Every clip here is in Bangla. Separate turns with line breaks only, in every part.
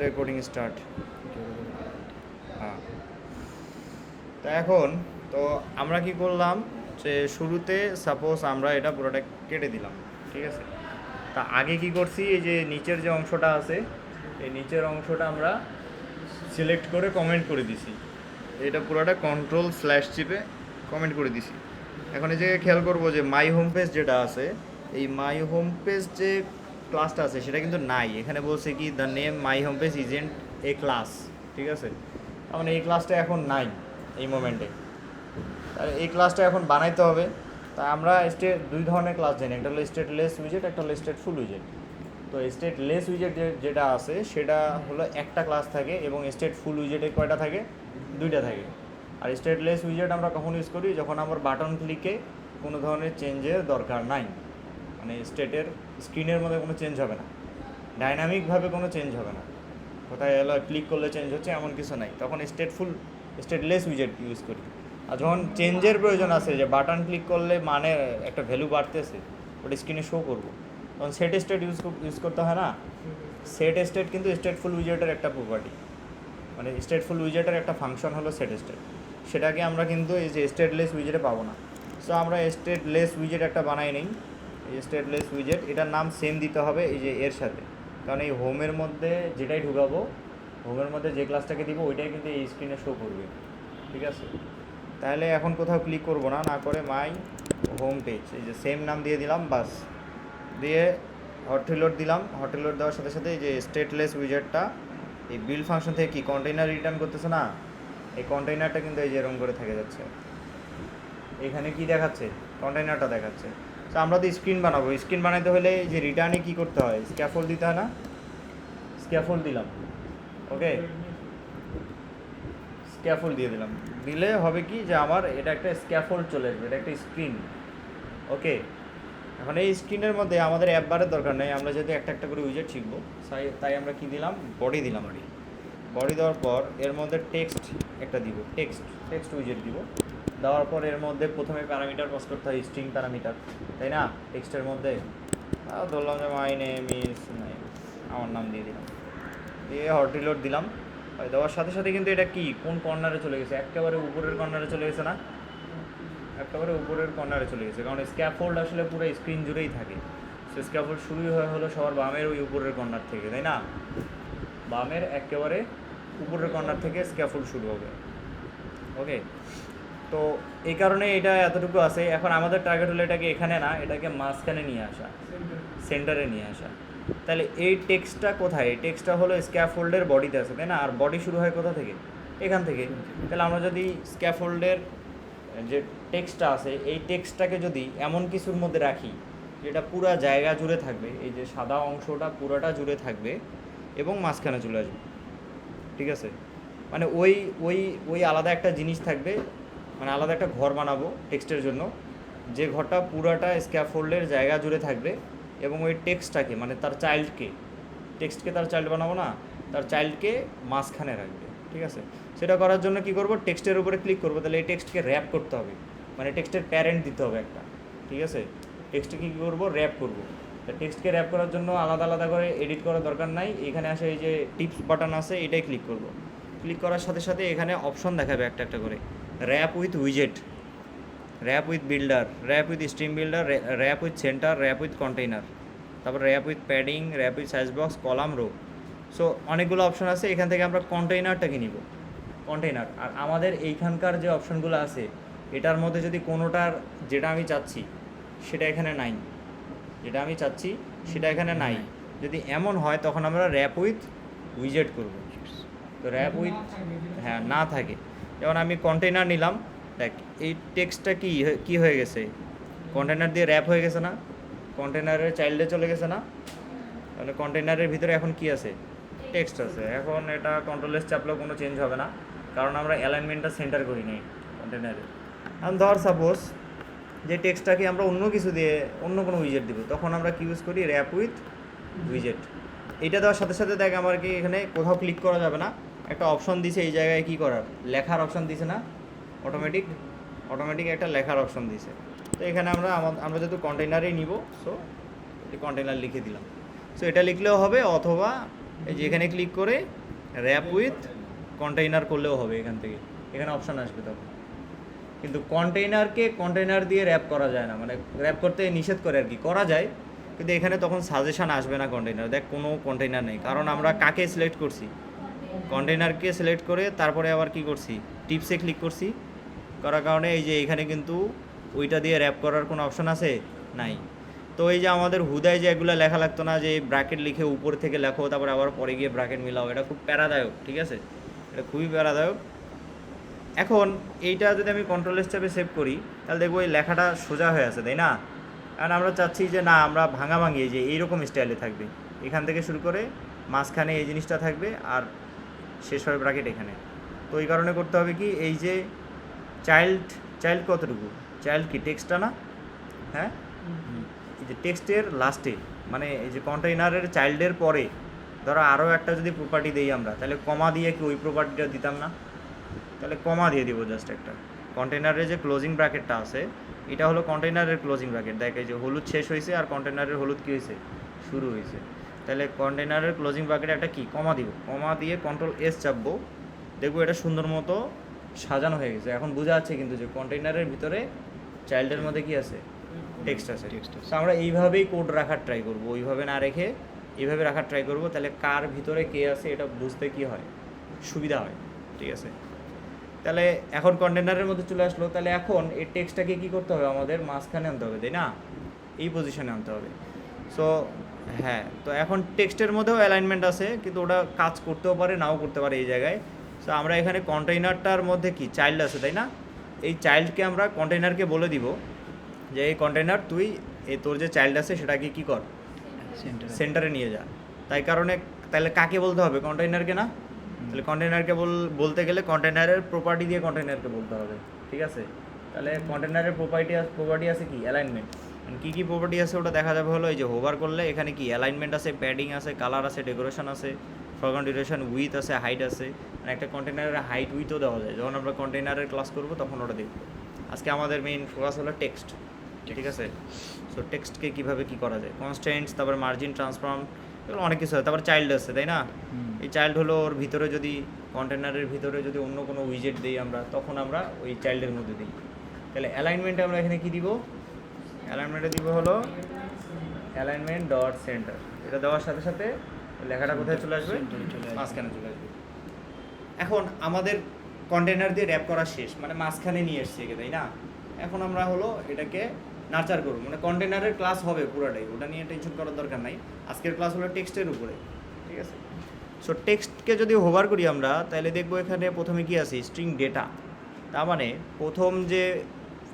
Recording start. হ্যাঁ, তো এখন তো আমরা কি করলাম যে শুরুতে সাপোজ আমরা এটা পুরোটা কেটে দিলাম, ঠিক আছে। তা আগে কি করছি, এই যে নিচের যে অংশটা আছে এই নিচের অংশটা আমরা সিলেক্ট করে কমেন্ট করে দিছি। এটা পুরোটা কন্ট্রোল স্ল্যাশ চিপে কমেন্ট করে দিছি। এখন এই যে খেয়াল করবো যে মাই হোম পেজ যেটা আছে, এই মাই হোম পেজ যে ক্লাসটা আছে সেটা কিন্তু নাই। এখানে বলছে কি the name my home page isn't A class, ঠিক আছে। মানে এই ক্লাসটা এখন নাই এই মোমেন্টে। তাহলে এই ক্লাসটা এখন বানাইতে হবে। তা আমরা দুই ধরনের ক্লাস জানি, একটা হলো স্টেটলেস উইজেট, একটা হলো স্টেটফুল উইজেট। তো স্টেটলেস উইজেট যেটা আছে সেটা হলো একটা ক্লাস থাকে, এবং স্টেটফুল উইজেটে কয়টা থাকে, দুইটা থাকে। আর স্টেটলেস উইজেট আমরা কখন ইউজ করি, যখন আমার বাটন ক্লিকে কোনো ধরনের চেঞ্জের দরকার নাই, মানে স্টেটের স্ক্রিনের মধ্যে কোনো চেঞ্জ হবে না, ডাইনামিকভাবে কোনো চেঞ্জ হবে না, কোথায় এলো ক্লিক করলে চেঞ্জ হচ্ছে এমন কিছু নাই, তখন স্টেটলেস উইজেট ইউজ করি। আর যখন চেঞ্জের প্রয়োজন আছে, যে বাটন ক্লিক করলে মানে একটা ভ্যালু বাড়তেছে ওটা স্ক্রিনে শো করবো, তখন সেট স্টেট ইউজ করতে হয় না। সেট স্টেট কিন্তু স্টেটফুল উইজেটের একটা প্রপার্টি, মানে স্টেটফুল উইজেটের একটা ফাংশন হলো সেট স্টেট। সেটাকে আমরা কিন্তু এই যে স্টেটলেস উইজেটে পাবো না। সো আমরা স্টেটলেস উইজেট একটা বানাই নেই, এই স্টেটলেস উইজেট, এটার নাম সেম দিতে হবে এই যে এর সাথে, কারণ এই হোমের মধ্যে যেটাই ঢুকাবো, হোমের মধ্যে যে ক্লাসটাকে দিব ওইটাই কিন্তু এই স্ক্রিনে শো করবে, ঠিক আছে। তাহলে এখন কোথাও ক্লিক করবো না, না করে মাই হোম পেজ এই যে সেম নাম দিয়ে দিলাম, বাস দিয়ে হট রিলোড দিলাম। হট রিলোড দেওয়ার সাথে সাথে এই যে স্টেটলেস উইজেটটা এই বিল্ড ফাংশন থেকে কি কন্টেইনার রিটার্ন করতেছে না, এই কন্টেইনারটা কিন্তু এই যে এরকম করে থেকে যাচ্ছে। এখানে কি দেখাচ্ছে, কন্টেইনারটা দেখাচ্ছে। তো আমরা তো স্ক্রিন বানাবো, স্ক্রিন বানাইতে হলে এই যে রিটার্নে কী করতে হয়, স্ক্যাফোল্ড দিতে হয় না, স্ক্যাফোল্ড দিলাম, ওকে, স্ক্যাফোল্ড দিয়ে দিলাম। দিলে হবে কি যে আমার এটা একটা স্ক্যাফোল্ড চলে আসবে, এটা একটা স্ক্রিন, ওকে। এখন এই স্ক্রিনের মধ্যে আমাদের অ্যাপ বারের দরকার নেই, আমরা যদি একটা একটা করে উইজেট শিখবো, তাই আমরা কি দিলাম, বডি দিলাম। বডি দেওয়ার পর এর মধ্যে টেক্সট একটা দিব, টেক্সট উইজেট দিব। দেওয়ার পর এর মধ্যে প্রথমে প্যারামিটার পাস করতে হয়, স্ট্রিং প্যারামিটার, তাই না। টেক্সটের মধ্যে ধরলাম যে মাই নেম ইজ, আমার নাম দিয়ে দিলাম, দিয়ে হট রিলোড দিলাম। দেওয়ার সাথে সাথে কিন্তু এটা কি কোন কর্নারে চলে গেছে, একেবারে উপরের কর্নারে চলে গেছে না, একেবারে উপরের কর্নারে চলে গেছে, কারণ স্ক্যাফোল্ড আসলে পুরো স্ক্রিন জুড়েই থাকে। সো স্ক্যাফোল্ড শুরুই হলো সবার বামের ওই উপরের কর্নার থেকে, তাই না, বামের একেবারে উপরের কর্নার থেকে স্ক্যাফোল্ড শুরু হবে, ওকে। তো এই কারণে এটা এতটুকু আছে। এখন আমাদের টার্গেট হলো এটাকে এখানে না, এটাকে মাঝখানে নিয়ে আসা, সেন্টারে নিয়ে আসা। তাহলে এই টেক্সটটা কোথায়, এই টেক্সটটা হলো স্ক্যাফোল্ডের বডিতে আছে, তাই না। আর বডি শুরু হয় কোথা থেকে, এখান থেকে। তাহলে আমরা যদি স্ক্যাফোল্ডের যে টেক্সটটা আছে এই টেক্সটটাকে যদি এমন কিছুর মধ্যে রাখি যেটা পুরা জায়গা জুড়ে থাকবে, এই যে সাদা অংশটা পুরাটা জুড়ে থাকবে এবং মাঝখানে চলে আসবে, ঠিক আছে। মানে ওই ওই ওই আলাদা একটা জিনিস থাকবে, মানে আলাদা একটা ঘর বানাবো টেক্সটের জন্য, যে ঘরটা পুরাটা স্ক্যাফোল্ডের জায়গা জুড়ে থাকবে, এবং ওই টেক্সটটাকে মানে তার চাইল্ডকে, টেক্সটকে তার চাইল্ড বানাবো না, তার চাইল্ডকে মাঝখানে রাখবে, ঠিক আছে। সেটা করার জন্য কি করব, টেক্সটের উপরে ক্লিক করবো। তাহলে এই টেক্সটকে র্যাপ করতে হবে, মানে টেক্সটের প্যারেন্ট দিতে হবে একটা, ঠিক আছে। টেক্সটকে কী করবো, র্যাপ করবো। তা টেক্সটকে র্যাপ করার জন্য আলাদা আলাদা করে এডিট করার দরকার নাই, এখানে আসে এই যে টিপস বাটন আছে এটাই ক্লিক করব। ক্লিক করার সাথে সাথে এখানে অপশন দেখাবে একটা একটা করে, র্যাপ উইথ উইজেট, wrap with builder, wrap with stream builder, wrap with centre, wrap with container, তারপর wrap with padding, wrap with size box, column, row. So অনেকগুলো অপশন আছে, এখান থেকে আমরা কন্টেইনারটাকে নিব, কন্টেইনার। আর আমাদের এইখানকার যে অপশনগুলো আছে এটার মধ্যে যদি কোনোটার যেটা আমি চাচ্ছি সেটা এখানে নাই, যেটা আমি চাচ্ছি সেটা এখানে নাই, যদি এমন হয় তখন আমরা র্যাপ উইথ উইজেট করব। তো র্যাপ উইথ, হ্যাঁ, না থাকে। যেমন আমি কন্টেইনার নিলাম, দেখ এই টেক্সটটা কি হয়ে গেছে, কন্টেইনার দিয়ে র্যাপ হয়ে গেছে না, কন্টেইনারের চাইল্ডে চলে গেছে না। তাহলে কন্টেইনারের ভিতরে এখন কি আছে, টেক্সট আছে। এখন এটা কন্ট্রোলেস চাপলেও কোনো চেঞ্জ হবে না, কারণ আমরা অ্যালাইনমেন্টটা সেন্টার করি নাই কন্টেইনারে। এখন ধর সাপোজ যে টেক্সটটাকে আমরা অন্য কিছু দিয়ে অন্য কোনো উইজেট দিব, তখন আমরা কি ইউজ করি, র্যাপ উইথ উইজেট। এটা দেওয়ার সাথে সাথে দেখ আমার কি এখানে কোথাও ক্লিক করা যাবে না, একটা অপশন দিছে এই জায়গায় কী করার, লেখার অপশন দিছে না, অটোমেটিক একটা লেখার অপশন দিছে। তো এখানে আমরা যেহেতু কন্টেইনারেই নিব, সো কন্টেইনার লিখে দিলাম। সো এটা লিখলেও হবে, অথবা এই যে এখানে ক্লিক করে র্যাপ উইথ কন্টেইনার করলেও হবে এখান থেকে, এখানে অপশান আসবে তখন। কিন্তু কন্টেইনারকে কন্টেইনার দিয়ে র্যাপ করা যায় না, মানে র্যাপ করতে নিষেধ করে আর কি, করা যায় কিন্তু এখানে তখন সাজেশান আসবে না কন্টেইনার। দেখ কোনো কন্টেইনার নেই, কারণ আমরা কাকে সিলেক্ট করছি, কন্টেইনারকে সিলেক্ট করে তারপরে আবার কি করছি, টিপসে ক্লিক করছি, করার কারণে এই যে এখানে কিন্তু ওইটা দিয়ে র্যাপ করার কোনো অপশান আছে নাই। তো এই যে আমাদের হুদায় যে এগুলো লেখা লাগতো না, যে ব্র্যাকেট লিখে উপর থেকে লেখো তারপরে আবার পরে গিয়ে ব্র্যাকেট মিলাও, এটা খুব প্যারাদায়ক, ঠিক আছে, এটা খুবই প্যারাদায়ক। এখন এইটা যদি আমি কন্ট্রোল স্টেপে সেভ করি তাহলে দেখবো এই লেখাটা সোজা হয়ে আছে, তাই না? কারণ আমরা চাচ্ছি যে না, আমরা ভাঙাভাঙি এই যে এইরকম স্টাইলে থাকবে, এখান থেকে শুরু করে মাঝখানে এই জিনিসটা থাকবে আর শেষ হবে ব্র্যাকেট এখানে। তো এই কারণে করতে হবে কি, এই যে চাইল্ড কতটুকু, চাইল্ড কি টেক্সটটা না, হ্যাঁ, এই যে টেক্সটের লাস্টে মানে এই যে কন্টেইনারের চাইল্ডের পরে ধরো আরও একটা যদি প্রপার্টি দিই আমরা, তাহলে কমা দিয়ে কি ওই প্রপার্টিটা দিতাম না? তাহলে কমা দিয়ে দিব জাস্ট একটা। কন্টেইনারের যে ক্লোজিং ব্র্যাকেটটা আছে এটা হলো কন্টেইনারের ক্লোজিং ব্র্যাকেট, দেখ এই যে হলুদ শেষ হয়েছে আর কন্টেইনারের হলুদ কী হয়েছে, শুরু হয়েছে। তাহলে কন্টেইনারের ক্লোজিং ব্র্যাকেটে একটা কি কমা দিব, কমা দিয়ে কন্ট্রোল এস চাপবো, দেখবো এটা সুন্দর মতো সাজানো হয়ে গেছে। এখন বোঝা যাচ্ছে কিন্তু যে কন্টেইনারের ভিতরে চাইল্ডের মধ্যে কি আছে, টেক্সট আছে। তো আমরা এইভাবেই কোড রাখার ট্রাই করবো, ওইভাবে না রেখে এইভাবে রাখার ট্রাই করবো, তাহলে কার ভিতরে কে আছে এটা বুঝতে কি হয়, সুবিধা হয়, ঠিক আছে। তাহলে এখন কন্টেইনারের মধ্যে চলে আসলো, তাহলে এখন এই টেক্সটটাকে কী করতে হবে, আমাদের মাঝখানে আনতে হবে, তাই না, এই পজিশনে আনতে হবে। সো হ্যাঁ, তো এখন টেক্সটের মধ্যেও অ্যালাইনমেন্ট আছে, কিন্তু ওটা কাজ করতেও পারে নাও করতে পারে এই জায়গায়। সো আমরা এখানে কন্টেইনারটার মধ্যে কি চাইল্ড আছে, তাই না, এই চাইল্ডকে আমরা কন্টেইনারকে বলে দিব যে এই কন্টেইনার তুই এই তোর যে চাইল্ড আছে সেটাকে কী কর, সেন্টারে নিয়ে যা। তাই কারণে তাহলে কাকে বলতে হবে, কন্টেইনারকে না? তাহলে কন্টেইনারকে বলতে গেলে কন্টেইনারের প্রপার্টি দিয়ে কন্টেইনারকে বলতে হবে, ঠিক আছে। তাহলে কন্টেইনারের প্রপার্টি আছে কি, অ্যালাইনমেন্ট। কী কী প্রপার্টি আছে ওটা দেখা যাবে হলো এই যে হোভার করলে এখানে কি অ্যালাইনমেন্ট আছে, প্যাডিং আছে, কালার আছে, ডেকোরেশন আছে, ফরগ্রাউন্ড ডিউরেশন, উইথ আছে, হাইট আছে। মানে একটা কন্টেইনারের হাইট উইথও দেওয়া যায়, যখন আমরা কন্টেইনারের ক্লাস করবো তখন ওটা দেখবো। আজকে আমাদের মেইন ফোকাস হলো টেক্সট, ঠিক আছে। সো টেক্সটকে কীভাবে কী করা যায়, কনস্ট্যান্টস, তারপর মার্জিন, ট্রান্সফর্ম, এগুলো অনেক কিছু হয়। তারপর চাইল্ড আছে, তাই না, এই চাইল্ড হলো ওর ভিতরে যদি কন্টেইনারের ভিতরে যদি অন্য কোনো উইজেট দিই আমরা, তখন আমরা ওই চাইল্ডের মধ্যে দিই। তাহলে অ্যালাইনমেন্টে আমরা এখানে কী দিব, অ্যালাইনমেন্টে দিব হলো অ্যালাইনমেন্ট ডট সেন্টার। এটা দেওয়ার সাথে সাথে লেখাটা কোথায় চলে আসবে, মাঝখানে চলে আসবে। এখন আমাদের কন্টেইনার দিয়ে র্যাপ করা শেষ, মানে মাঝখানে নিয়ে এসছে একে, তাই না। এখন আমরা হলো এটাকে নার্চার করবো, মানে কন্টেইনারের ক্লাস হবে পুরোটাই, ওটা নিয়ে টেনশন করার দরকার নাই। আজকের ক্লাস হলো টেক্সটের উপরে, ঠিক আছে। সো টেক্সটকে যদি হোভার করি আমরা, তাহলে দেখবো এখানে প্রথমে কি আছে, স্ট্রিং ডেটা। তার মানে প্রথম যে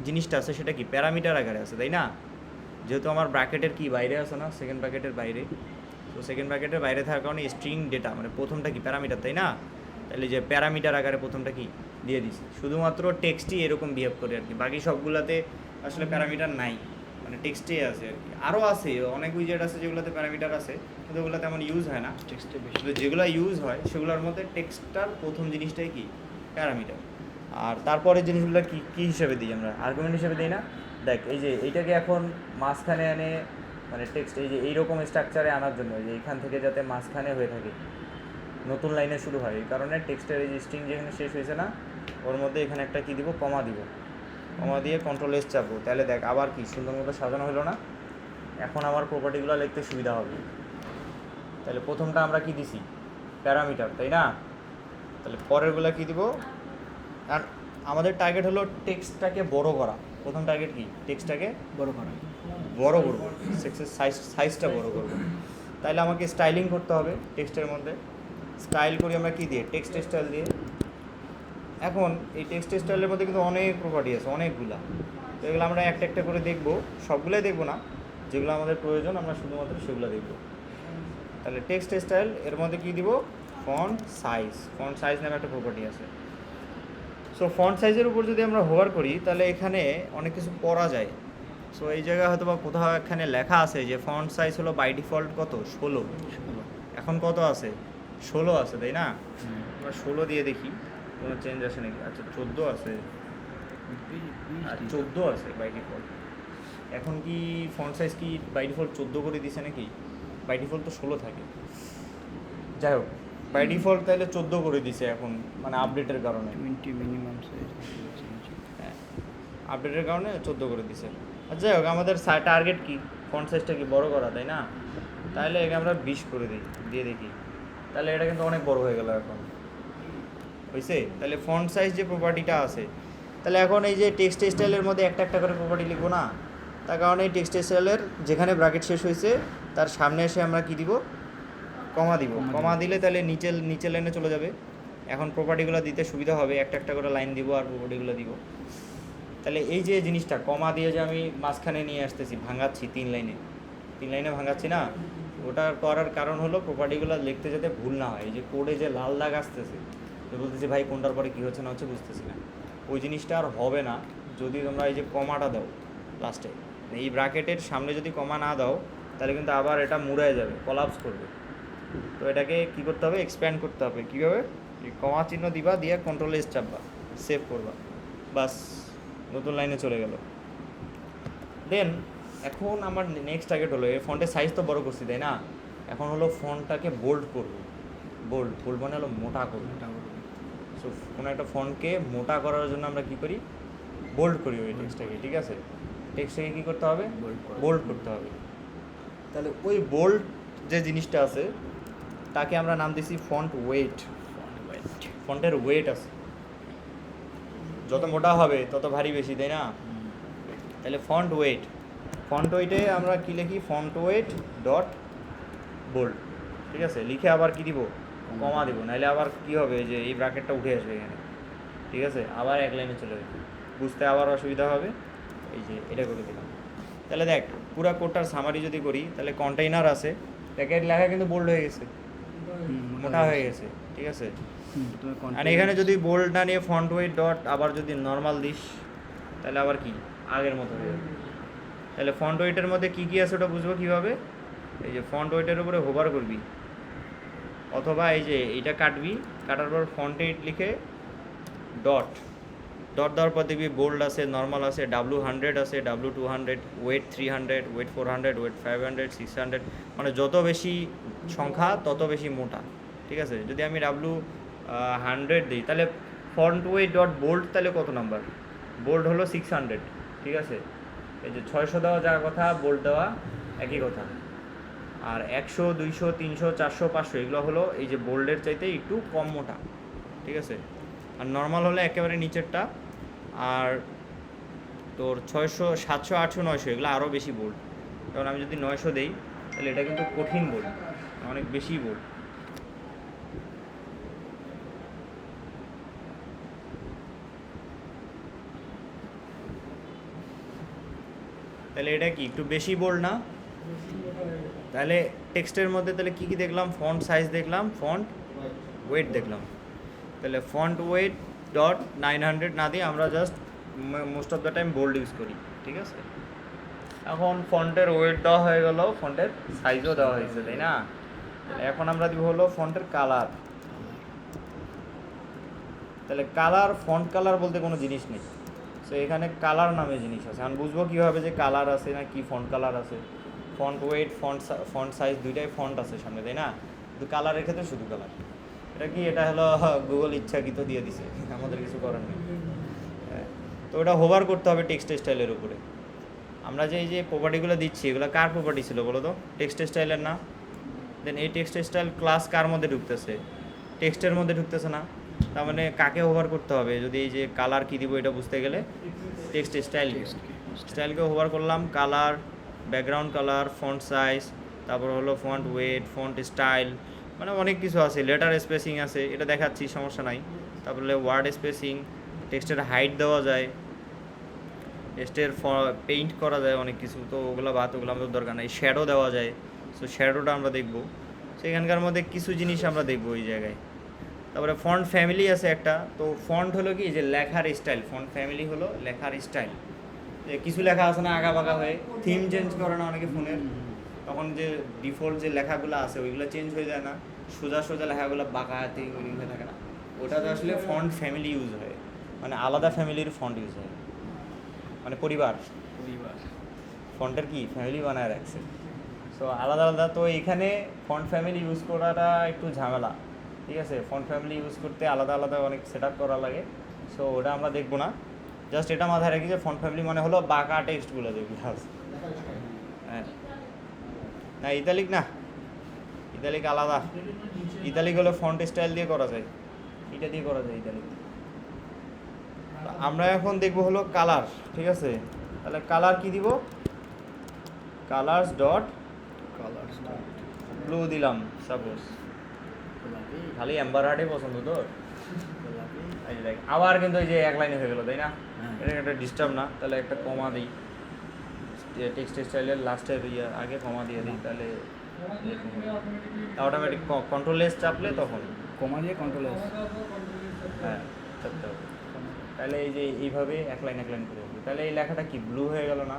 জিনিসটা আছে সেটা কি প্যারামিটার আকারে আছে, তাই না। যেহেতু আমার ব্র্যাকেটের কি বাইরে আছে না, সেকেন্ড ব্র্যাকেটের বাইরে, তো সেকেন্ড ব্র্যাকেটের বাইরে থাকার কারণে স্ট্রিং ডেটা মানে প্রথমটা কি প্যারামিটার, তাই না। তাহলে যে প্যারামিটার আকারে প্রথমটা কি দিয়ে দিছি, শুধুমাত্র টেক্সটই এরকম বিহেভ করে আর কি, বাকি সবগুলোতে আসলে প্যারামিটার নাই, মানে টেক্সটেই আছে আর কি। আরও আছে অনেক উইজেট আছে যেগুলোতে প্যারামিটার আছে, কিন্তু ওগুলো তেমন ইউজ হয় না, টেক্সটে বেশি। যেগুলো ইউজ হয় সেগুলোর মধ্যে টেক্সটটার প্রথম জিনিসটাই কি প্যারামিটার। আর তারপরে জিনিসগুলো কি কী হিসেবে দিই আমরা, আর্গুমেন্ট হিসেবে দিই না। দেখ এই যে এইটাকে এখন মাঝখানে এনে মানে টেক্সট এই যে এইরকম স্ট্রাকচারে আনার জন্য, যে এইখান থেকে যাতে মাঝখানে হয়ে থাকে, নতুন লাইনে শুরু হয়, এই কারণে টেক্সটের এই যে স্ট্রিং যেখানে শেষ হয়েছে না, ওর মধ্যে এখানে একটা কী দিব, কমা দিব, কমা দিয়ে কন্ট্রোল এস চাপবো। তাহলে দেখ আবার কি সুন্দর মতো সাজানো হলো না। এখন আমার প্রপার্টিগুলো লিখতে সুবিধা হবে। তাহলে প্রথমটা আমরা কি দিছি, প্যারামিটার, তাই না। তাহলে পরেরগুলো কী দিব, আর আমাদের টার্গেট হলো টেক্সটটাকে বড় করা। প্রথম টার্গেট কি, টেক্সটটাকে বড় করবো, সাইজটা বড় করবো। তাহলে আমাকে স্টাইলিং করতে হবে টেক্সটের মধ্যে। স্টাইল করি আমরা কি দিয়ে, টেক্সট স্টাইল দিয়ে। এখন এই টেক্সট স্টাইলের মধ্যে কিন্তু অনেক প্রপার্টি আছে, অনেকগুলা। তো এগুলো আমরা একটা একটা করে দেখবো, সবগুলোই দেখবো না, যেগুলো আমাদের প্রয়োজন আমরা শুধুমাত্র সেগুলো দেখবো। তাহলে টেক্সট স্টাইল এর মধ্যে কী দিব, ফন্ট সাইজ নামে একটা প্রপার্টি আছে। সো ফন্ট সাইজের উপর যদি আমরা হোভার করি তাহলে এখানে অনেক কিছু পড়া যায়। সো এই জায়গায় হয়তো বা কোথাও এখানে লেখা আছে যে ফন্ট সাইজ হলো বাই ডিফল্ট কত, 16। এখন কত আছে, 16 আছে, তাই না। আমরা 16 দিয়ে দেখি কোনো চেঞ্জ আসে নাকি। আচ্ছা 14 আছে, 14 আছে বাই ডিফল্ট। এখন কি ফন্ট সাইজ কি বাই ডিফল্ট 14 করে দিছে নাকি, বাই ডিফল্ট তো 16 থাকে। যাই হোক বাই ডিফল্ট তাহলে 14 করে দিছে এখন, মানে আপডেটের কারণে,
20 মিনিমাম সাইজ।
হ্যাঁ আপডেটের কারণে 14 করে দিছে। আর যাই হোক আমাদের টার্গেট কি, ফন্ট সাইজটা কি বড় করা, তাই না? তাহলে একে আমরা 20 করে দিই, দিয়ে দেখি। তাহলে এটা কিন্তু অনেক বড় হয়ে গেল এখন, হয়েছে? তাহলে ফন্ট সাইজ যে প্রপার্টিটা আছে, তাহলে এখন এই যে টেক্সট স্টাইলের মধ্যে একটা একটা করে প্রপার্টি লিখবো না, তার কারণে এই টেক্সট স্টাইলের যেখানে ব্র্যাকেট শেষ হয়েছে তার সামনে এসে আমরা কি দিব, কমা দিব। কমা দিলে তাহলে নিচের লাইনে চলে যাবে। এখন প্রপার্টিগুলো দিতে সুবিধা হবে, একটা একটা করে লাইন দিব আর প্রপার্টিগুলো দিব। তাহলে এই যে জিনিসটা কমা দিয়ে যে আমি মাঝখানে নিয়ে আসতেছি, ভাঙাচ্ছি 3 লাইনে ভাঙাচ্ছি না, ওটা করার কারণ হলো প্রপার্টিগুলো লিখতে যাতে ভুল না হয়। এই যে কোডে যে লাল দাগ আসতেছে, তো বলতেছি ভাই কোনটার পরে কী হচ্ছে না হচ্ছে বুঝতেছি না, ওই জিনিসটা আর হবে না যদি তোমরা এই যে কমাটা দাও লাস্টে। এই ব্র্যাকেটের সামনে যদি কমা না দাও তাহলে কিন্তু আবার এটা মুড়ায় যাবে, কলাপস করবে। তো এটাকে কী করতে হবে, এক্সপ্যান্ড করতে হবে। কীভাবে? এই কমা চিহ্ন দিবা, দিয়ে কন্ট্রোল এস চাপবা, সেভ করবা, বাস নতুন লাইনে চলে গেল। দেন এখন আমার নেক্সট টার্গেট হলো, এই ফন্টের সাইজ তো বড় করছি তাই না, এখন হলো ফন্টটাকে বোল্ড করব। বোল্ড মানে হলো মোটা করব। সো কোনো একটা ফন্টকে মোটা করার জন্য আমরা কী করি, বোল্ড করি ওই টেক্সটটাকে, ঠিক আছে? টেক্সটটাকে কী করতে হবে, বোল্ড করতে হবে। তাহলে ওই বোল্ড যে জিনিসটা আছে তাকে আমরা নাম দিছি ফন্ট ওয়েট। ফন্টের ওয়েট আছে, যত মোটা হবে তত ভারী বেশি, তাই না? তাহলে ফন্ট ওয়েটে আমরা কী লিখি, ফন্ট ওয়েট ডট বোল্ড, ঠিক আছে? লিখে আবার কী দিব, কমা দিব, নাহলে আবার কী হবে যে এই ব্র্যাকেটটা উঠে আসবে এখানে, ঠিক আছে? আবার এক লাইনে চলে যাবে, বুঝতে আবার অসুবিধা হবে। এই যে এটা করে দিলাম। তাহলে দেখ পুরা কোডটার সামারি যদি করি, তাহলে কন্টেইনার আছে, প্যাকেট লেখা কিন্তু বোল্ড হয়ে গেছে, মোটা হয়ে গেছে, ঠিক আছে? আর এখানে যদি বোল্ড না নিয়ে ফন্ট ওয়েট ডট আবার যদি নর্মাল দিস, তাহলে আবার কি আগের মতো হয়ে যাবে। তাহলে ফন্ট ওয়েটের মধ্যে কী কী আছে ওটা বুঝবো কীভাবে, এই যে ফন্ট ওয়েটের উপরে হোভার করবি, অথবা এই যে এইটা কাটবি, কাটার পর ফন্ট ওয়েট লিখে ডট দেওয়ার পর দেখবি বোল্ড আছে, নর্মাল আছে, W100 আছে, W200, ওয়েট 300, ওয়েট 400, ওয়েট 500, 600, মানে যত বেশি সংখ্যা তত বেশি মোটা, ঠিক আছে? যদি আমি W100 দিই তাহলে ফন্ট ওয়েট ডট বোল্ড তাহলে কত নাম্বার, বোল্ড হলো 600, ঠিক আছে? এই যে 600 দেওয়া যা কথা, বোল্ড দেওয়া একই কথা। আর 100, 200, 300, 400, 500 এগুলো হলো এই যে বোল্ডের চাইতে একটু কম মোটা, ঠিক আছে? আর নর্মাল হলে একেবারে নিচেরটা। আর তোর 600, 700, 800, 900 এগুলো আরও বেশি বোল্ড। কারণ আমি যদি 900 দেই তাহলে এটা কিন্তু কঠিন বোল্ড, অনেক বেশি বোল্ড। তাহলে এটা কি একটু বেশি বোল্ড না? তাহলে টেক্সটের মধ্যে তাহলে কী কী দেখলাম, ফন্ট সাইজ দেখলাম, ফন্ট ওয়েট দেখলাম। তাহলে ফন্ট ওয়েট ডট 900 না দিয়ে আমরা just most of the time bold use করি, ঠিক আছে? এখন ফন্টের ওয়েট দেওয়া হয়ে গেল, ফন্টের সাইজও দেওয়া হয়েছে, তাই না? এখন আমরা দিব হলো ফন্টের কালার। তাহলে কালার, ফন্ট কালার বলতে কোনো জিনিস নেই, সো এখানে কালার নামে জিনিস আছে। আমি বুঝবো কীভাবে যে কালার আছে না কি ফন্ট কালার আছে? ফন্ট ওয়েট, ফন্ট সাইজ দুইটাই ফন্ট আছে সামনে, তাই না? কিন্তু কালারের ক্ষেত্রে শুধু কালার। এটা কি, এটা হলো গুগল ইচ্ছাকৃত দিয়ে দিছে, আমাদের কিছু করার নেই। তো ওটা হোভার করতে হবে টেক্সট স্টাইলের উপরে। আমরা যে এই যে প্রপার্টিগুলো দিচ্ছি এগুলো কার প্রপার্টি ছিল বলো তো? টেক্সট স্টাইলের না? দেন এই টেক্সট স্টাইল ক্লাস কার মধ্যে ঢুকতেছে? টেক্সটের মধ্যে ঢুকতেছে না? তার মানে কাকে হোভার করতে হবে যদি এই যে কালার কী দিব এটা বুঝতে গেলে? টেক্সট স্টাইলকে হোভার করলাম, colour, background colour, font size, তারপর হলো ফন্ট ওয়েট, ফন্ট স্টাইল, মানে অনেক কিছু আছে, লেটার স্পেসিং আছে, এটা দেখাচ্ছি সমস্যা নাই। তারপরে ওয়ার্ড স্পেসিং, টেক্সটের হাইট দেওয়া যায়, টেক্সটের পেইন্ট করা যায় অনেক কিছু, তো ওগুলো ওগুলো আমাদের দরকার নেই। শ্যাডো দেওয়া যায়, সো শ্যাডোটা আমরা দেখবো। সেখানকার মধ্যে কিছু জিনিস আমরা দেখবো ওই জায়গায়। তারপরে ফন্ট ফ্যামিলি আছে একটা, তো ফন্ট হলো কি যে লেখার স্টাইল, ফন্ট ফ্যামিলি হলো লেখার স্টাইল। যে কিছু লেখা আছে না আগা বাঁকা হয়ে, থিম চেঞ্জ করে না অনেকে ফোনের, তখন যে ডিফল্ট যে লেখাগুলো আছে ওইগুলো চেঞ্জ হয়ে যায় না, সোজা সোজা লেখাগুলো বাঁকা হাতে ওই হয়ে থাকে না, ওটাতে আসলে ফন্ট ফ্যামিলি ইউজ হয়, মানে আলাদা ফ্যামিলির ফন্ট ইউজ হয়, মানে পরিবার ফন্টের কি ফ্যামিলি বানায় রাখছে। সো আলাদা আলাদা। তো এখানে ফন্ট ফ্যামিলি ইউজ করাটা একটু ঝামেলা, ঠিক আছে? ফন্ট ফ্যামিলি ইউজ করতে আলাদা আলাদা অনেক সেট আপ করা লাগে। সো ওটা আমরা দেখবো না, জাস্ট এটা মাথায় রাখি যে ফন্ট ফ্যামিলি মানে হলো বাঁকা টেক্সটগুলো যেগুলো আছে। হ্যাঁ, না ইতালিক না, ইতালিক আলাদা। ইতালিক হলো ফন্ট স্টাইল দিয়ে করা যায়, এটা দিয়ে করা যায় ইতালিক। আমরা এখন দেখবো হলো কালার, ঠিক আছে? তাহলে কালার কি দিব? কালার্স ডট ব্লু দিলাম সাপোজ। খালি অ্যাম্বার হার্টে পছন্দ তোর? এই যে দেখ আবার কিন্তু এই যে এক লাইনে হয়ে গেলো, তাই না? এটা একটা ডিস্টার্ব না? তাহলে একটা কমা দিই, টেক্সট স্টাইলের লাস্টের আগে কমা দিয়ে দিই, তাহলে অটোমেটিক কন্ট্রোল এস চাপলে তখন
কমা দিয়ে কন্ট্রোল এস,
হ্যাঁ চাপতে হবে। তাহলে এই যে এইভাবে এক লাইন করে হবে। তাহলে এই লেখাটা কি ব্লু হয়ে গেল না?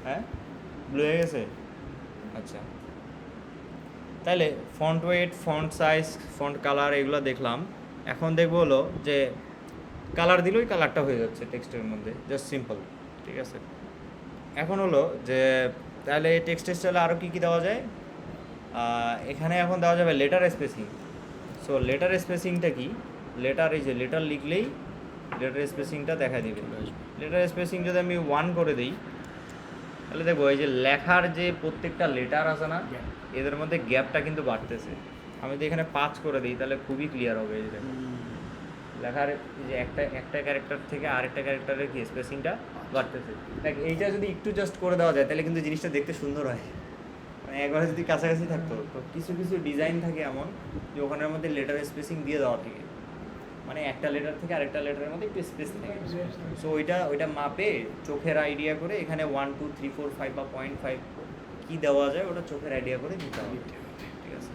হ্যাঁ, ব্লু হয়ে গেছে। আচ্ছা, তাহলে font wait, font size, font colour এগুলো দেখলাম। এখন দেখবো হলো যে কালার দিলেই কালারটা হয়ে যাচ্ছে টেক্সটের মধ্যে, জাস্ট সিম্পল, ঠিক আছে? এখন হলো যে তাহলে টেক্সট স্টাইলে আরও কী কী দেওয়া যায়? এখানে এখন দেওয়া যাবে লেটার স্পেসিং। সো লেটার স্পেসিংটা কি? লেটার, এই যে লেটার লিখলেই লেটার স্পেসিংটা দেখা দিবে। লেটার স্পেসিং যদি আমি 1 করে দিই, তাহলে দেখবো এই যে লেখার যে প্রত্যেকটা লেটার আছে না, এদের মধ্যে গ্যাপটা কিন্তু বাড়তেছে। আমি যদি এখানে 5 করে দিই তাহলে খুবই ক্লিয়ার হবে। এই যে দেখো লেখার যে একটা ক্যারেক্টার থেকে আরেকটা ক্যারেক্টারের কি স্পেসিংটা বাড়তেছে। দেখ এইটা যদি একটু জাস্ট করে দেওয়া যায় তাহলে কিন্তু জিনিসটা দেখতে সুন্দর হয়। মানে একবারে যদি কাছাকাছি থাকতো, তো কিছু কিছু ডিজাইন থাকে এমন যে ওখানের মধ্যে লেটার স্পেসিং দিয়ে দেওয়া থাকে, মানে একটা লেটার থেকে আরেকটা লেটারের মধ্যে একটু স্পেস থাকে। সো ওইটা মাপে চোখের আইডিয়া করে এখানে 1 2 3 4 5 বা 0.5 কী দেওয়া যায় ওটা চোখের আইডিয়া করে দিতে হবে, ঠিক আছে?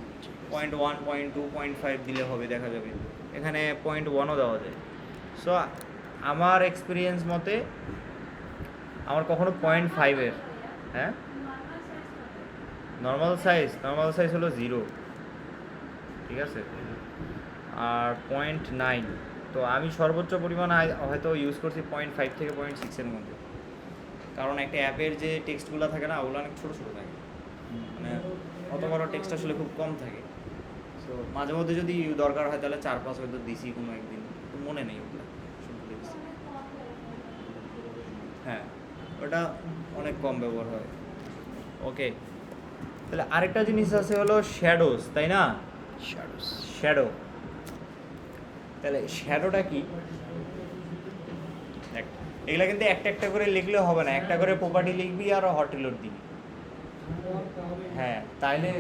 0.1 0.2 0.5 দিলে হবে, দেখা যাবে। এখানে 0.1ও দেওয়া যায়। সো আমার এক্সপিরিয়েন্স মতে আমার কখনো 0.5-এর, হ্যাঁ নর্মাল সাইজ হলো 0, ঠিক আছে? আর 0.9, তো আমি সর্বোচ্চ পরিমাণ হয়তো ইউজ করছি 0.5 থেকে 0.6-এর মধ্যে। কারণ একটা অ্যাপের যে টেক্সটগুলো থাকে না, ওগুলো অনেক ছোটো ছোটো থাকে, মানে অত বড় টেক্সট আসলে খুব কম থাকে। সো মাঝে মধ্যে যদি দরকার হয় তাহলে 4-5 হয়তো দিছি কোনো একদিন, তো মনে নেই ওগুলো শুধু দেখছি। হ্যাঁ, ওটা অনেক কম ব্যবহার হয়। ওকে, তাহলে আরেকটা জিনিস আছে হলো শ্যাডোস, তাই না? শ্যাডো, তাহলে শ্যাডোটা কি? এগুলা কিন্তু একটা একটা করে লিখলেও হবে না, একটা করে প্রপার্টি লিখবি আর হট রিলোড দিবি। হ্যাঁ, তাইলে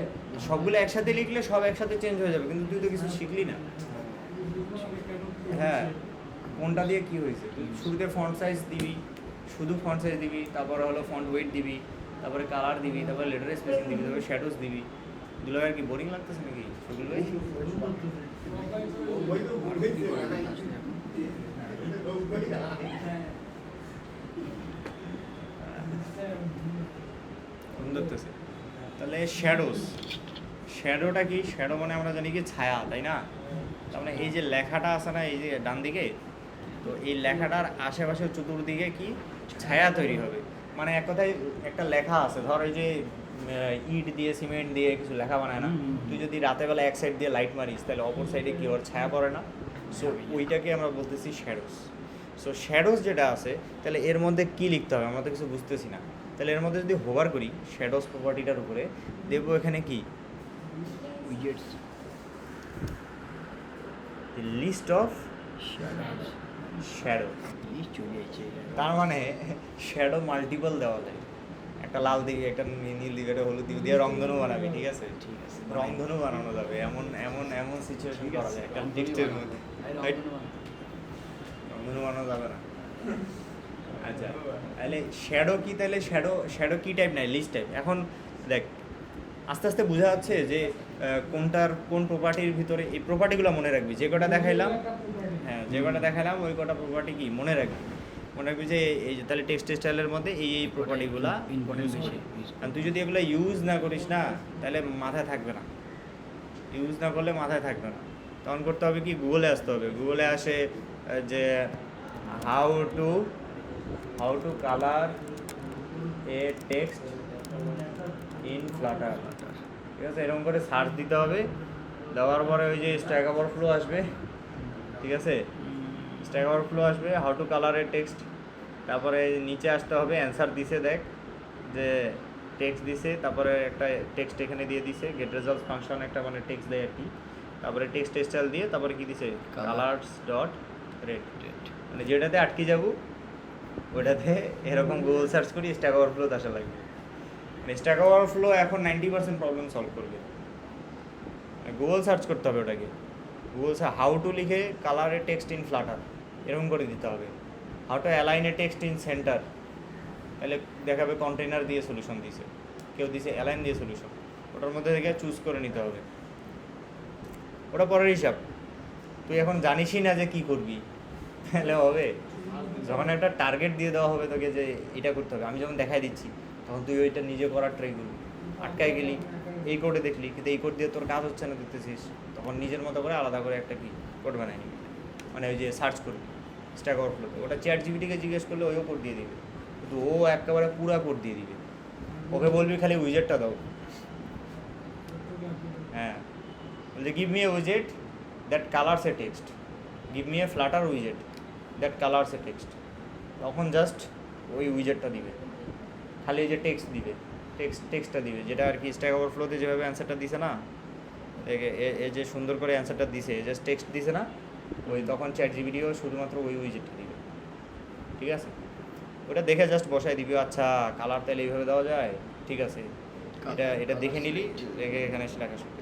সবগুলো একসাথে লিখলে সব একসাথে চেঞ্জ হয়ে যাবে, কিন্তু তুই তো কিছু শিখলি না। হ্যাঁ, কোনটা দিয়ে কি হয়েছে? তুই শুরুতে ফন্ট সাইজ দিবি, শুধু ফন্ট সাইজ দিবি, তারপরে হলো ফন্ট ওয়েট দিবি, তারপরে কালার দিবি, তারপরে লেটার স্পেসিং দিবি, তারপরে শ্যাডোজ দিবি। এগুলো আর কি বোরিং লাগতেছে নাকি? সেগুলোই ধরতেছে। তাহলে শ্যাডোটা কি? শ্যাডো মানে আমরা জানি কি ছায়া, তাই না? তার মানে এই যে লেখাটা আছে না, এই যে ডান দিকে, তো এই লেখাটার আশেপাশে চতুর্দিকে কি ছায়া তৈরি হবে। মানে এক কথায় একটা লেখা আছে, ধর এই যে ইট দিয়ে সিমেন্ট দিয়ে কিছু লেখা বানায় না, তুই যদি রাতের বেলা এক সাইড দিয়ে লাইট মারিস তাহলে অপর সাইডে কি ওর ছায়া পড়ে না? সো ওইটাকে আমরা বলতেছি শ্যাডোস। সো শ্যাডোস যেটা আছে, তাহলে এর মধ্যে কি লিখতে হবে আমরা তো কিছু বুঝতেছি না। তাহলে এর মধ্যে যদি হোভার করি শ্যাডোস প্রপার্টিটার উপরে, দেখবো এখানে কি
উইজেটস,
লিস্ট অফ শ্যাডো। তার মানে শ্যাডো মাল্টিপল দেওয়া যায়, একটা লাল দিকে, একটা নীল দিকে, একটা হলুদ দিকে দিয়ে রংধনু বানাবি, ঠিক আছে? রংধনু বানানো যাবে, এমন এমন এমন সিচুয়েশন করা যায় একটা টেক্সটের মধ্যে। রংধনু বানানো যাবে না। আচ্ছা, তাহলে শ্যাডো কি? তাহলে শ্যাডো কি টাইপ নাই? List type. এখন দেখ আস্তে আস্তে বোঝা যাচ্ছে যে কোনটার কোন প্রপার্টির ভিতরে এই প্রপার্টিগুলো মনে রাখবি। যে কটা দেখাইলাম, হ্যাঁ যে কটা দেখাইলাম ওই কটা প্রপার্টি কি মনে রাখবি। মনে রাখবি যে এই যে তাহলে টেক্সট স্টাইলের মধ্যে এই প্রপার্টিগুলো ইম্পর্টেন্ট বেশি। কারণ তুই যদি এগুলো ইউজ না করিস না তাহলে মাথায় থাকবে না, ইউজ না করলে মাথায় থাকবে না। তখন করতে হবে কি, গুগলে আসতে হবে। গুগলে আসে যে how to colour A text in Flutter, ঠিক আছে। এরকম করে সার্চ দিতে হবে, দেওয়ার পরে ওই যে স্ট্যাক ওভারফ্লো আসবে, ঠিক আছে, স্ট্যাক ওভারফ্লো আসবে, হাউ টু কালারের টেক্সট, তারপরে নিচে আসতে হবে, অ্যান্সার দিছে দেখ যে টেক্সট দিছে, তারপরে একটা টেক্সট এখানে দিয়ে দিছে, গেট রেজাল্টস ফাংশন একটা মানে টেক্সট দেয় আর কি, তারপরে টেক্সট স্টাইল দিয়ে তারপরে কি দিছে কালার্স ডট রেড, মানে যেটাতে আটকে যাব ওইটাতে এরকম গুগল সার্চ করি স্ট্যাক ওভারফ্লোতে আসা লাগবে। মানে স্ট্যাক ওভারফ্লো এখন 90% প্রবলেম সলভ করবে। গুগল সার্চ করতে হবে ওটাকে, গুগল হাউ টু লিখে কালারে টেক্সট ইন ফ্লাটার এরকম করে দিতে হবে, how to align A text in centre, তাহলে দেখাবে কন্টেনার দিয়ে সলিউশন দিছে, কেউ দিছে অ্যালাইন দিয়ে সলিউশন, ওটার মধ্যে থেকে চুজ করে নিতে হবে, ওটা পরের হিসাব। তুই এখন জানিসই না যে কি করবি, তাহলে হবে? যখন একটা টার্গেট দিয়ে দেওয়া হবে তোকে যে এটা করতে হবে, আমি যখন দেখাই দিচ্ছি তখন তুই ওইটা নিজে করার ট্রাই করবি, আটকায় গেলি এই কোডে দেখলি কিন্তু এই কোড দিয়ে তোর কাজ হচ্ছে না দেখতেছিস, তখন নিজের মতো করে আলাদা করে একটা কি কোড বানাই নিবি, মানে ওই যে সার্চ করবি স্ট্যাক ওভারফ্লোতে, ওটা চ্যাট জিপিটিকে জিজ্ঞেস করলে ওইও কোড দিয়ে দিবে, কিন্তু ও একেবারে পুরা কোড দিয়ে দিবে, ওকে বলবি খালি উইজেটটা দাও, হ্যাঁ বলছে গিভ মি এ উইজেট that colours a text, give me a flutter উইজেট দ্যাট কালার্স এ টেক্সট, তখন জাস্ট ওই উইজেটটা দিবে, খালি এই যে টেক্সট দিবে, টেক্সটটা দিবে, যেটা আর কি স্ট্যাক ওভারফ্লোতে যেভাবে অ্যান্সারটা দিছে না, দেখে এ যে সুন্দর করে অ্যান্সারটা দিছে, জাস্ট টেক্সট দিছে না, ওই তখন চ্যাট জিপিটিও শুধুমাত্র ওই উইজেটটা দিবে, ঠিক আছে। ওটা দেখে জাস্ট বসাই দিবি, আচ্ছা কালার তাহলে এইভাবে দেওয়া যায়, ঠিক আছে, এটা দেখে নিলি, দেখে এখানে লেখা শুরু,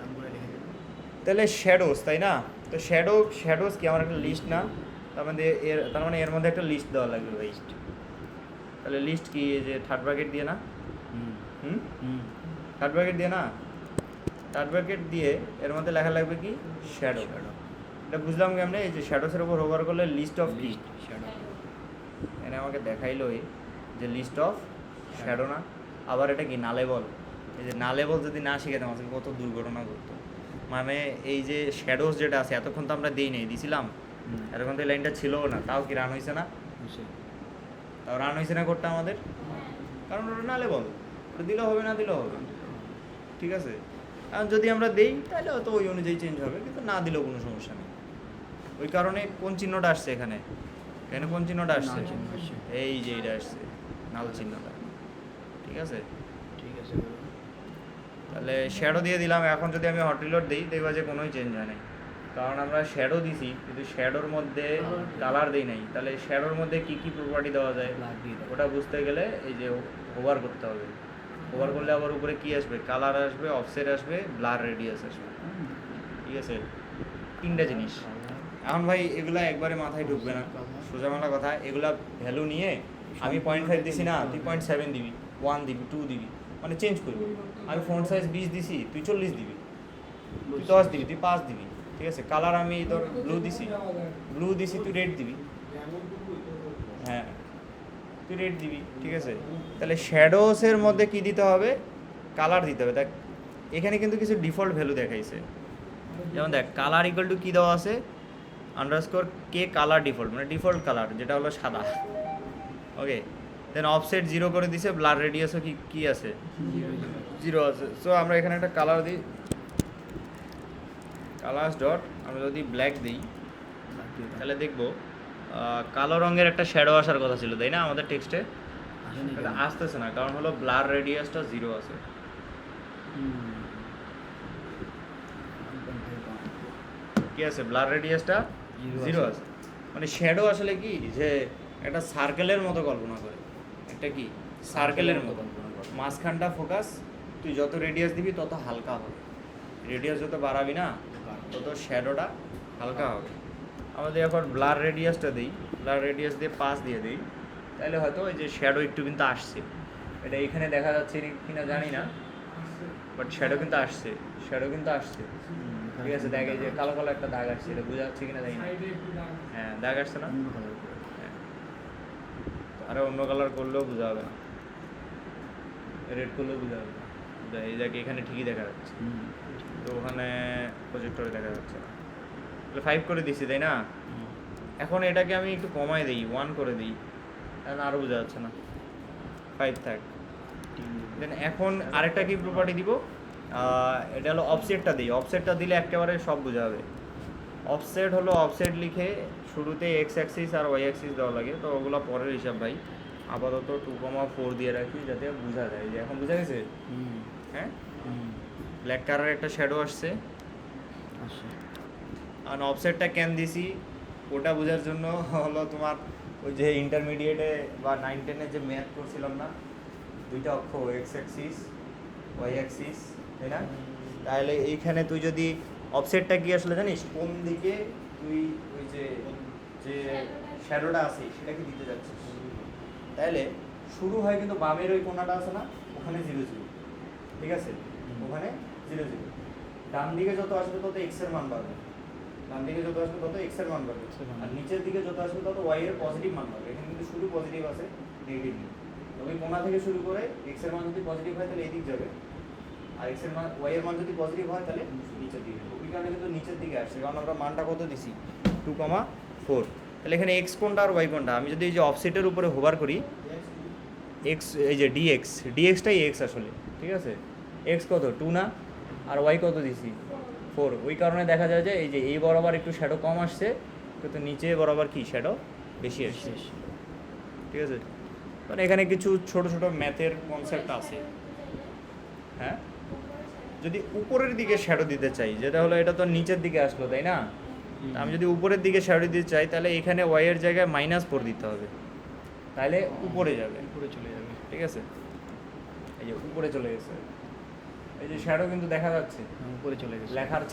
তাহলে শ্যাডোস, তাই না? তো শ্যাডোস কি আমার একটা লিস্ট না, তার মানে এর মধ্যে একটা লিস্ট দেওয়া লাগবে ভাই, তাহলে লিস্ট কি এই যে থার্ড ব্র্যাকেট দিয়ে না, থার্ড ব্র্যাকেট দিয়ে না, থার্ড ব্র্যাকেট দিয়ে এর মধ্যে লেখা লাগবে কি শ্যাডো, এটা বুঝলাম কেমনে, এই যে শ্যাডোসের উপর হোভার করলে লিস্ট অফ কি, এনে আমাকে দেখাইলোই যে লিস্ট অফ শ্যাডো না, আবার এটা কি নালেবল, এই যে নালেবল যদি না শিখাতাম আজকে কত দুর্ঘটনা ঘটতো, মানে এই যে শ্যাডোস যেটা আছে এতক্ষণ তো আমরা দিছিলাম, এতক্ষণ তো এই লাইনটা ছিল না, তাও কি রান হয়েছে না, তাও রান হয়েছে না কোডটা আমাদের, কারণ ওটা নালেবল, ওটা দিলেও হবে না দিলেও হবে, ঠিক আছে। কারণ যদি আমরা দেই তাহলে হয়তো ওই অনুযায়ী চেঞ্জ হবে, কিন্তু না দিলেও কোনো সমস্যা নেই। ওই কারণে কোন চিহ্নটা আসছে এখানে, এখানে কোন চিহ্নটা আসছে, এই যে এটা আসছে নাল চিহ্নটা, ঠিক আছে। তাহলে শ্যাডো দিয়ে দিলাম, এখন যদি আমি হট রিলোড দিই দেখবা যে কোনোই চেঞ্জ হয় নাই, কারণ আমরা শ্যাডো দিছি কিন্তু শ্যাডোর মধ্যে কালার দিই নাই, তাহলে শ্যাডোর মধ্যে কী কী প্রপার্টি দেওয়া যায় ওটা বুঝতে গেলে এই যে ওভার করতে হবে, ওভার করলে আবার উপরে কি আসবে, কালার আসবে, অফসেট আসবে, ব্লার রেডিয়াস আসবে, ঠিক আছে, তিনটা জিনিস। এখন ভাই এগুলা একবারে মাথায় ঢুকবে না, সোজা মানা কথা, এগুলা ভ্যালু নিয়ে আমি 0.5 দিছি না, তুই 0.7 দিবি, 1 দিবি, 2 দিবি, মানে চেঞ্জ করবি। আমি ফন্ট সাইজ 20 দিছি, তুই 40 দিবি, তুই 10 দিবি, তুই 5 দিবি, ঠিক আছে। কালার আমি ধর ব্লু দিছি, তুই রেড দিবি, হ্যাঁ তুই রেড দিবি, ঠিক আছে। তাহলে শ্যাডোসের মধ্যে কি দিতে হবে, কালার দিতে হবে। দেখ এখানে কিন্তু কিছু ডিফল্ট ভ্যালু দেখাইছে, যেমন দেখ কালার ইকুয়াল টু কী দেওয়া আছে, আন্ডারস্কোর কে কালার ডিফল্ট, মানে ডিফল্ট কালার যেটা হলো সাদা, ওকে। দেন অফসেট 0 করে দিছে, ব্লার রেডিয়াসও কি আছে 0 আছে। সো আমরা এখানে একটা কালার দিই, কালার্স ডট, আমরা যদি ব্ল্যাক দিই তাহলে দেখবো কালো রঙের একটা শ্যাডো আসার কথা ছিল, তাই না আমাদের টেক্সটে, এটা আসতেছে না, কারণ হলো ব্লার রেডিয়াসটা 0 আছে। কি আছে, ব্লার রেডিয়াসটা 0 আছে, মানে শ্যাডো আসলে কি যে একটা সার্কেলের মতো কল্পনা করে, একটা কি সার্কেলের মতো, মাঝখানটা ফোকাস, তুই যত রেডিয়াস দিবি তত হালকা হবে, রেডিয়াস যত বাড়াবি না তত শ্যাডোটা হালকা হবে। আমাদের এখন ব্লার রেডিয়াসটা দিই, ব্লার রেডিয়াস দিয়ে 5 দিয়ে দিই, তাহলে হয়তো ওই যে শ্যাডো একটু কিন্তু আসছে, এটা এখানে দেখা যাচ্ছে কিনা জানি না, বাট শ্যাডো কিন্তু আসছে, ঠিক আছে। দেখ এই যে কালো কালো একটা দাগ আসছে, এটা বোঝা যাচ্ছে কিনা জানি না, হ্যাঁ দাগ আসছে না, হ্যাঁ। আরে অন্য কালার করলেও বোঝা হবে না, রেড করলেও বোঝা হবে না, এই দেখ এখানে ঠিকই দেখা যাচ্ছে, তো ওখানে প্রজেক্টরে দেখা যাচ্ছে না। 5 করে দিছি তাই না, এখন এটাকে আমি একটু কমাই দিই, 1 করে দিই, এখন আরও বোঝা যাচ্ছে না, 5 থাক, দেন এখন আরেকটা কি প্রপার্টি দিব, এটা হলো অফসেটটা দিই। অফসেটটা দিলে একেবারে সব বোঝা যাবে। অফসেট হলো অফসেট লিখে শুরুতে এক্স অ্যাক্সিস আর ওয়াই অ্যাক্সিস দেওয়া লাগে, তো ওগুলো পরের হিসাব ভাই। আপাতত 2,4 দিয়ে রাখি যাতে বোঝা যায়। যে এখন বোঝা গেছে? হ্যাঁ, ব্ল্যাক কালারের একটা শ্যাডো আসছে।
আচ্ছা।
আর অফসেটটা কেন দিছি ওটা বোঝার জন্য হলো তোমার ওই যে ইন্টারমিডিয়েটে বা 9-10-এ যে ম্যাথ করছিলাম না, দুইটা অক্ষ এক্স অ্যাক্সিস ওয়াই অ্যাক্সিস, তাই না? তাহলে এইখানে তুই যদি অফসেটটা কি আসলে জানিস কোন দিকে তুই ওই যে যে শ্যাডোটা আছে সেটাকে দিতে যাচ্ছিস, তাহলে শুরু হয় কিন্তু বামের ওই কোণাটা আছে না, ওখানে 0 0, ঠিক আছে? ওখানে 0 0। ডান দিকে যত আসবে তত এক্স এর মান বাড়বে, ডান দিকে যত আসবে তত এক্স এর মান বাড়বে, আর নিচের দিকে যত আসবে তত ওয়াই এর পজিটিভ মান বাড়বে। এখানে কিন্তু শুধু পজিটিভ আছে, নেগেটিভ নেই। তবে কোণা থেকে শুরু করে এক্স এর মান যদি পজিটিভ হয় তাহলে এদিক যাবে, আর এক্স এর মান ওয়াই এর মান যদি পজিটিভ হয় তাহলে নিচের দিকে। ওই কারণে কিন্তু নিচের দিকে আসছে, কারণ আমরা মানটা কত দিছি 2,4। তাহলে এখানে এক্স কোনটা আর ওয়াই কোনটা, আমি যদি এই যে অফসেটের উপরে হোভার করি, এক্স এই যে ডিএক্সটাই এক্স আসলে, ঠিক আছে? এক্স কত 2 না, আর ওয়াই কত দিছি 4। ওই কারণে দেখা যায় যে এই যে এই বরাবর একটু শ্যাডো কম আসছে, কিন্তু নিচে বরাবর কি শ্যাডো বেশি আসছে, ঠিক আছে? মানে এখানে কিছু ছোট ছোট ম্যাথের কনসেপ্ট আছে। হ্যাঁ, যদি উপরের দিকে শ্যাডো দিতে চাই, যেটা হলো এটা তো নিচের দিকে আসলো, তাই না? তা আমি যদি উপরের দিকে শ্যাডো দিতে চাই তাহলে এখানে ওয়াই এর জায়গায় -4 দিতে হবে, তাহলে উপরে যাবে,
উপরে চলে যাবে।
ঠিক আছে? এই যে উপরে চলে গেছে, এই যে শ্যাডো কিন্তু দেখা যাচ্ছে,
উপরে চলে গেছে।
লেখার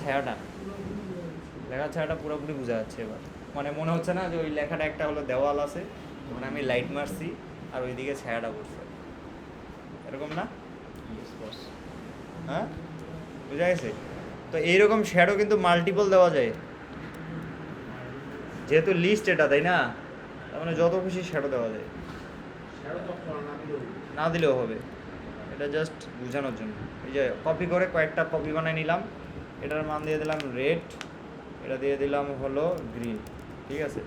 ছায়াটা পুরোপুরি বোঝা যাচ্ছে এবার। মানে মনে হচ্ছে না যে ওই লেখাটা একটা হলো দেওয়াল আছে, মানে আমি লাইট মারছি আর ওইদিকে ছায়াটা পড়ছে, এরকম না? হ্যাঁ, বোঝা গেছে? তো এইরকম শ্যাডো কিন্তু মাল্টিপল দেওয়া যায়, যেহেতু লিস্ট এটা, তাই না? তার মানে যত খুশি শ্যাডো দেওয়া যায়, না দিলেও হবে। এটা জাস্ট বোঝানোর জন্য। এই যে কপি করে কয়েকটা কপি বানিয়ে নিলাম, এটার মান দিয়ে দিলাম রেড, এটা দিয়ে দিলাম হলো গ্রিন, ঠিক আছে?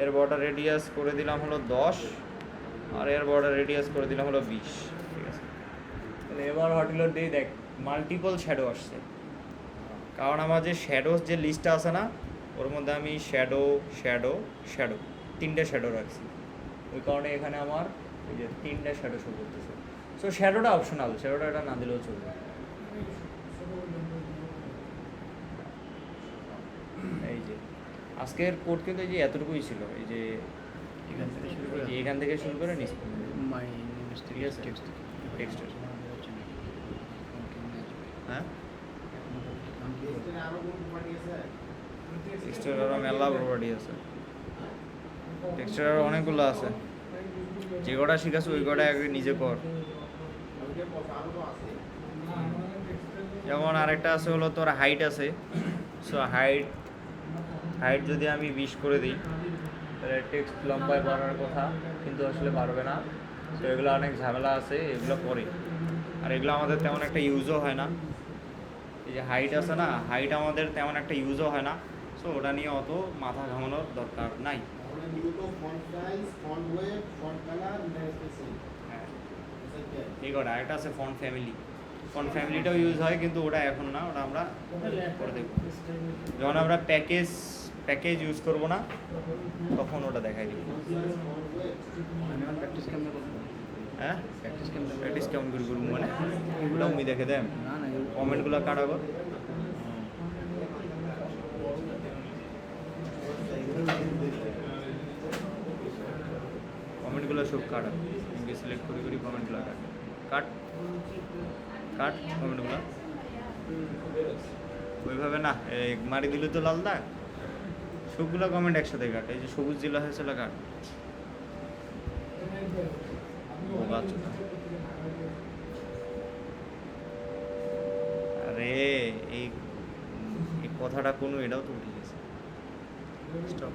এর বর্ডার রেডিয়াস করে দিলাম হলো 10, আর এর বর্ডার রেডিয়াস করে দিলাম হলো 20, ঠিক আছে? তাহলে এবার হটিলর দিয়ে দেখ মাল্টিপল শ্যাডো আসছে, কারণ আমার যে শ্যাডোস যে লিস্টটা আছে না, ওর মধ্যে আমি শ্যাডো শ্যাডো শ্যাডো 3টে শ্যাডো রাখছি। ওই কারণে এখানে আমার এই যে 3টে শ্যাডো শো করতেছে। সো শ্যাডোটা অপশনাল, শ্যাডোটা এটা না দিলেও চলবে। এই যে আজকের কোড কিন্তু এই যে এতটুকুই ছিল, এই যে
এখান থেকে শুরু করে
এখান থেকে শুরু করে নিচ
মাই নেম
ঠিক আছে? টেক্সটের, হ্যাঁ, টেক্সটের আরও মেলা প্রপার্টি আছে, টেক্সটের আরও অনেকগুলো আছে। যে কটা শিখাচ্ছ ওই কটা আগে নিজে কর। যেমন আরেকটা আছে হলো তোর হাইট আছে। সো হাইট যদি আমি 20 করে দিই তাহলে টেক্সট লম্বায় বাড়ার কথা, কিন্তু আসলে পারবে না। তো এগুলো অনেক ঝামেলা আছে, এগুলো পরে। আর এগুলো আমাদের তেমন একটা ইউজও হয় না। এই যে হাইট আছে না, হাইট আমাদের তেমন একটা ইউজও হয় না, সো ওটা নিয়ে অত মাথা ঘামানোর দরকার নাই। হ্যাঁ, এই কটা আরেকটা আছে ফন্ট ফ্যামিলিটাও ইউজ হয়, কিন্তু ওটা এখন না, ওটা আমরা করে দেখব যখন আমরা প্যাকেজ ইউজ করব না, তখন ওটা দেখাই দিব।
প্র্যাকটিস কেমন করবো?
হ্যাঁ, প্র্যাকটিস কেমন করে করবো মানে
এগুলো
আমি দেখে দেন,
না না
কমেন্টগুলো কাটা কর। কমেন্টগুলো সব কাটা, আমি সিলেক্ট করি কমেন্টগুলো কাট কমেন্টগুলো ওইভাবে না, এই মারি দিলে তো লাল দাগ। সবগুলো কমেন্ট একসাথে কাট, এই যে সবুজ জেলা হয়েছিল কাট। আরে এই কথাটা কোনো এটাও তো উঠে গেছে। স্টপ।